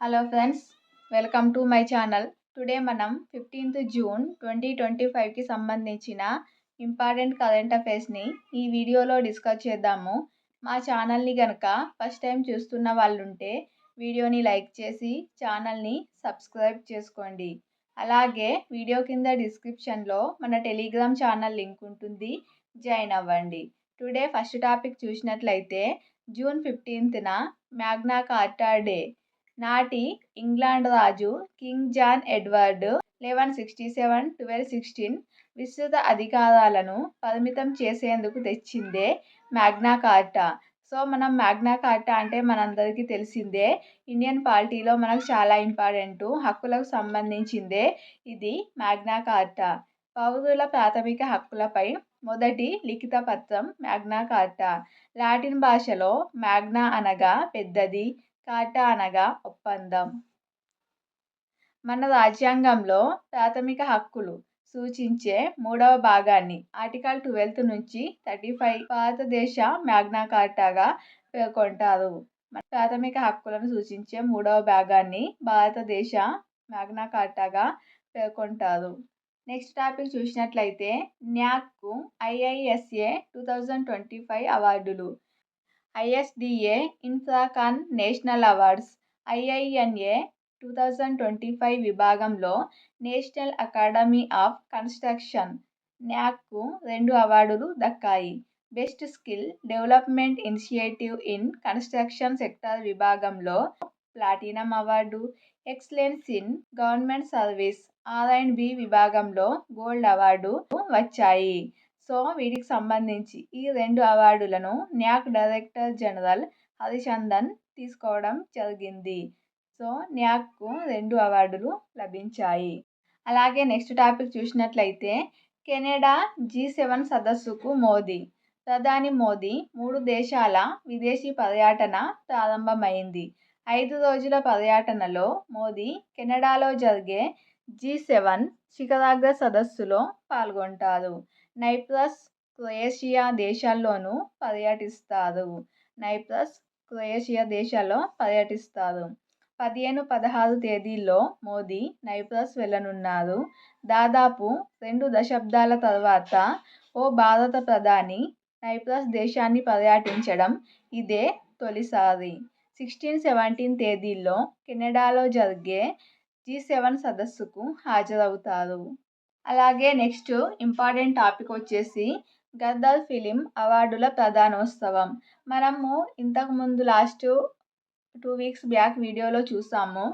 Hello friends, welcome to my channel. Today మనం 15th June 2025కి సంబంధించిన important current అఫైర్స్ని ఈ వీడియోలో డిస్కస్ చేద్దాము. మా ఛానల్ని కనుక ఫస్ట్ టైం చూస్తున్న వాళ్ళు ఉంటే వీడియోని లైక్ చేసి ఛానల్ని సబ్స్క్రైబ్ చేసుకోండి. అలాగే వీడియో కింద డిస్క్రిప్షన్లో మన టెలిగ్రామ్ ఛానల్ లింక్ ఉంటుంది, జాయిన్ అవ్వండి. టుడే ఫస్ట్ టాపిక్ చూసినట్లయితే జూన్ 15న మ్యాగ్నా కార్టా డే. నాటి ఇంగ్లాండ్ రాజు కింగ్ జాన్ ఎడ్వర్డ్ 1167-1216 విస్తృత అధికారాలను పరిమితం చేసేందుకు తెచ్చిందే మ్యాగ్నా కార్టా. సో మనం మ్యాగ్నా కార్టా అంటే మనందరికీ తెలిసిందే. ఇండియన్ పాలిటీలో మనకు చాలా ఇంపార్టెంట్, హక్కులకు సంబంధించిందే ఇది మ్యాగ్నా కార్టా. పౌరుల ప్రాథమిక హక్కులపై మొదటి లిఖిత పత్రం మ్యాగ్నా కార్టా. లాటిన్ భాషలో మ్యాగ్నా అనగా పెద్దది, కార్టా అనగా ఒప్పందం. మన రాజ్యాంగంలో ప్రాథమిక హక్కులు సూచించే 3వ భాగాన్ని ఆర్టికల్ 12 నుంచి 35 భారతదేశ మ్యాగ్నా కార్టాగా పేర్కొంటారు. ప్రాథమిక హక్కులను సూచించే 3వ భాగాన్ని భారతదేశ మ్యాగ్నా కార్టాగా పేర్కొంటారు. నెక్స్ట్ టాపిక్ చూసినట్లయితే న్యాక్కు IISA 2025 అవార్డులు. ISDA Infracon national awards. IINA 2025 విభాగంలో నేషనల్ అకాడమీ ఆఫ్ కన్స్ట్రక్షన్ న్యాక్కు 2 అవార్డులు దక్కాయి. Best skill development initiative in construction sector విభాగంలో platinum award. Excellence in government service R&B విభాగంలో గోల్డ్ అవార్డు వచ్చాయి. సో వీటికి సంబంధించి ఈ 2 అవార్డులను న్యాక్ డైరెక్టర్ జనరల్ హరిచందన్ తీసుకోవడం జరిగింది. సో న్యాక్కు 2 అవార్డులు లభించాయి. అలాగే నెక్స్ట్ టాపిక్ చూసినట్లయితే కెనడా G7 సదస్సుకు మోదీ. ప్రధాని మోదీ 3 దేశాల విదేశీ పర్యటన ప్రారంభమైంది. 5 రోజుల పర్యటనలో మోదీ కెనడాలో జరిగే G7 శిఖరాగ్ర సదస్సులో పాల్గొంటారు. నైప్రస్, క్రొయేషియా దేశాల్లోనూ పర్యటిస్తారు. 15-16 తేదీల్లో మోదీ నైప్రస్ వెళ్లనున్నారు. దాదాపు 2 దశాబ్దాల తర్వాత ఓ భారత ప్రధాని నైప్రస్ దేశాన్ని పర్యటించడం ఇదే తొలిసారి. 16-17 తేదీల్లో కెనడాలో జరిగే G7 సదస్సుకు హాజరవుతారు. అలాగే నెక్స్ట్ ఇంపార్టెంట్ టాపిక్ వచ్చేసి గద్దర్ ఫిలిం అవార్డుల ప్రధానోత్సవం. మనము ఇంతకుముందు లాస్ట్ 2 వీక్స్ బ్యాక్ వీడియోలో చూసాము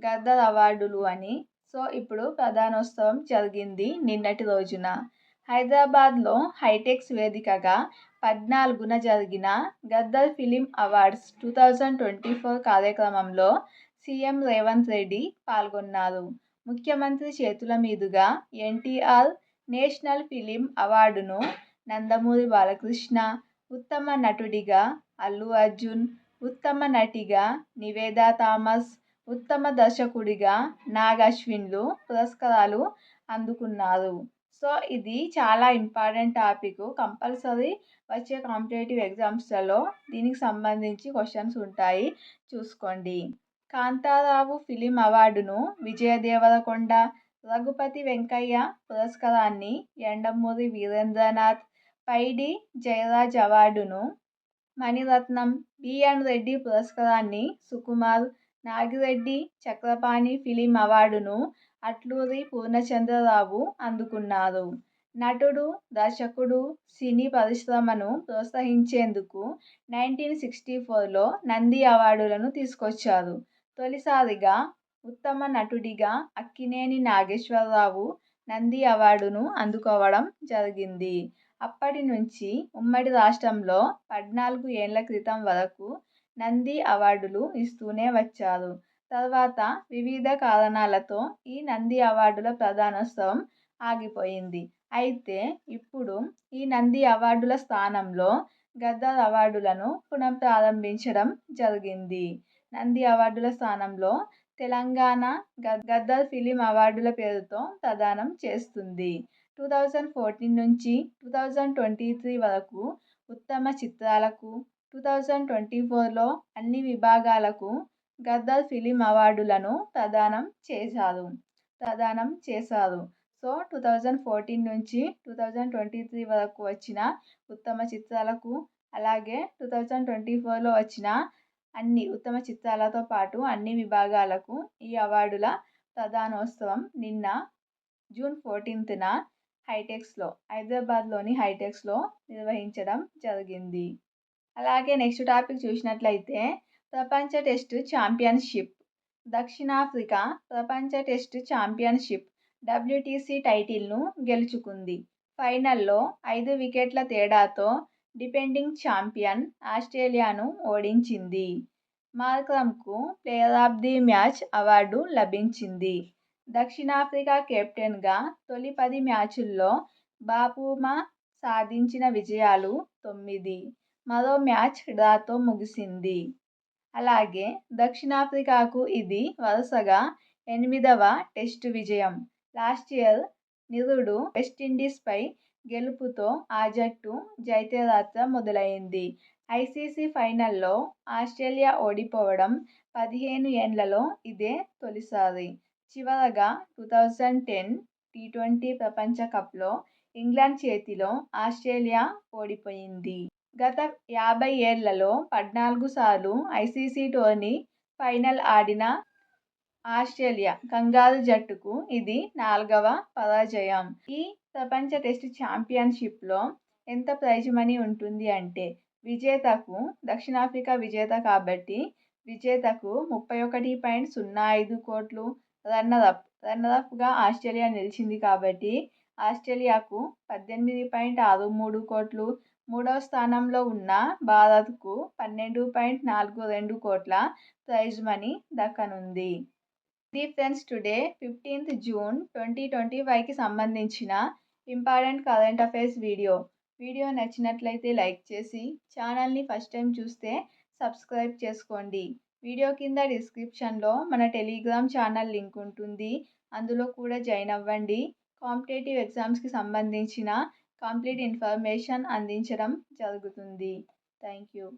గద్దర్ అవార్డులు అని. సో ఇప్పుడు ప్రధానోత్సవం జరిగింది నిన్నటి రోజున. హైదరాబాద్లో హైటెక్స్ వేదికగా 14న జరిగిన గద్దర్ ఫిలిం అవార్డ్స్ 2024 కార్యక్రమంలో సీఎం రేవంత్ రెడ్డి పాల్గొన్నారు. ముఖ్యమంత్రి చేతుల మీదుగా ఎన్టీఆర్ నేషనల్ ఫిలిం అవార్డును నందమూరి బాలకృష్ణ, ఉత్తమ నటుడిగా అల్లు అర్జున్, ఉత్తమ నటిగా నివేదా థామస్, ఉత్తమ దర్శకుడిగా నాగ్ అశ్విన్లు పురస్కారాలు అందుకున్నారు. సో ఇది చాలా ఇంపార్టెంట్ టాపిక్. కంపల్సరీ వచ్చే కాంపిటేటివ్ ఎగ్జామ్స్లలో దీనికి సంబంధించి క్వశ్చన్స్ ఉంటాయి, చూసుకోండి. కాంతారావు ఫిలిం అవార్డును విజయ దేవరకొండ, రఘుపతి వెంకయ్య పురస్కారాన్ని యండమూరి వీరేంద్రనాథ్, పైడి జయరాజ్ అవార్డును మణిరత్నం, బిఎన్ రెడ్డి పురస్కారాన్ని సుకుమార్, నాగిరెడ్డి చక్రపాణి ఫిలిం అవార్డును అట్లూరి పూర్ణచంద్రరావు అందుకున్నారు. నటుడు, దర్శకుడు, సినీ పరిశ్రమను ప్రోత్సహించేందుకు 1964లో నంది అవార్డులను తీసుకొచ్చారు. తొలిసారిగా ఉత్తమ నటుడిగా అక్కినేని నాగేశ్వరరావు నంది అవార్డును అందుకోవడం జరిగింది. అప్పటి నుంచి ఉమ్మడి రాష్ట్రంలో 14 ఏళ్ల క్రితం వరకు నంది అవార్డులు ఇస్తూనే వచ్చారు. తర్వాత వివిధ కారణాలతో ఈ నంది అవార్డుల ప్రధానోత్సవం ఆగిపోయింది. అయితే ఇప్పుడు ఈ నంది అవార్డుల స్థానంలో గద్దర్ అవార్డులను పునఃప్రారంభించడం జరిగింది. నంది అవార్డుల స్థానంలో తెలంగాణ గద్దర్ ఫిలిం అవార్డుల పేరుతో ప్రదానం చేస్తుంది. 2014 నుంచి 2023 వరకు ఉత్తమ చిత్రాలకు, 2024లో అన్ని విభాగాలకు గద్దర్ ఫిలిం అవార్డులను ప్రదానం చేశారు. సో 2014 నుంచి 2023 వరకు వచ్చిన ఉత్తమ చిత్రాలకు, అలాగే 2024లో వచ్చిన అన్ని ఉత్తమ చిత్రాలతో పాటు అన్ని విభాగాలకు ఈ అవార్డుల ప్రదానోత్సవం నిన్న జూన్ 14న హైదరాబాద్లోని హైటెక్స్లో నిర్వహించడం జరిగింది. అలాగే నెక్స్ట్ టాపిక్ చూసినట్లయితే ప్రపంచ టెస్టు ఛాంపియన్షిప్. దక్షిణాఫ్రికా ప్రపంచ టెస్టు ఛాంపియన్షిప్ WTC టైటిల్ను గెలుచుకుంది. ఫైనల్లో 5 వికెట్ల తేడాతో డిఫెండింగ్ ఛాంపియన్ ఆస్ట్రేలియాను ఓడించింది. మార్క్రమ్కు player of the match award లభించింది. దక్షిణాఫ్రికా కెప్టెన్గా తొలి 10 మ్యాచుల్లో బాఫుమా సాధించిన విజయాలు 9. మరో మ్యాచ్ డ్రాతో ముగిసింది. అలాగే దక్షిణాఫ్రికాకు ఇది వరుసగా 8వ టెస్టు విజయం. లాస్ట్ ఇయర్ నిరుడు వెస్టిండీస్పై గెలుపుతో ఆ జట్టు జైత్రయాత్ర మొదలైంది. ICC ఫైనల్లో ఆస్ట్రేలియా ఓడిపోవడం 15 ఏండ్లలో ఇదే తొలిసారి. చివరగా 2010 T20 ప్రపంచ కప్లో ఇంగ్లండ్ చేతిలో ఆస్ట్రేలియా ఓడిపోయింది. గత 50 ఏళ్లలో 14 సార్లు ICC టోర్నీ ఫైనల్ ఆడిన ఆస్ట్రేలియా కంగారు జట్టుకు ఇది 4వ పరాజయం. ఈ ప్రపంచ టెస్టు ఛాంపియన్షిప్లో ఎంత ప్రైజ్ మనీ ఉంటుంది అంటే విజేతకు, దక్షిణాఫ్రికా విజేత కాబట్టి విజేతకు 31.05 కోట్లు, రన్నరప్గా ఆస్ట్రేలియా నిలిచింది కాబట్టి ఆస్ట్రేలియాకు 18.63 కోట్లు, మూడవ స్థానంలో ఉన్న భారత్కు 12.42 కోట్ల ప్రైజ్ మనీ దక్కనుంది. ఇది ఫ్రెండ్స్ టుడే 15th జూన్ 2025కి సంబంధించిన ఇంపార్టెంట్ కరెంట్ అఫైర్స్ వీడియో నచ్చినట్లయితే లైక్ చేసి ఛానల్ని ఫస్ట్ టైం చూస్తే సబ్స్క్రైబ్ చేసుకోండి. వీడియో కింద డిస్క్రిప్షన్లో మన టెలిగ్రామ్ ఛానల్ లింక్ ఉంటుంది. అందులో కూడా జాయిన్ అవ్వండి. కాంపిటేటివ్ ఎగ్జామ్స్కి సంబంధించిన కంప్లీట్ ఇన్ఫర్మేషన్ అందించడం జరుగుతుంది. Thank you.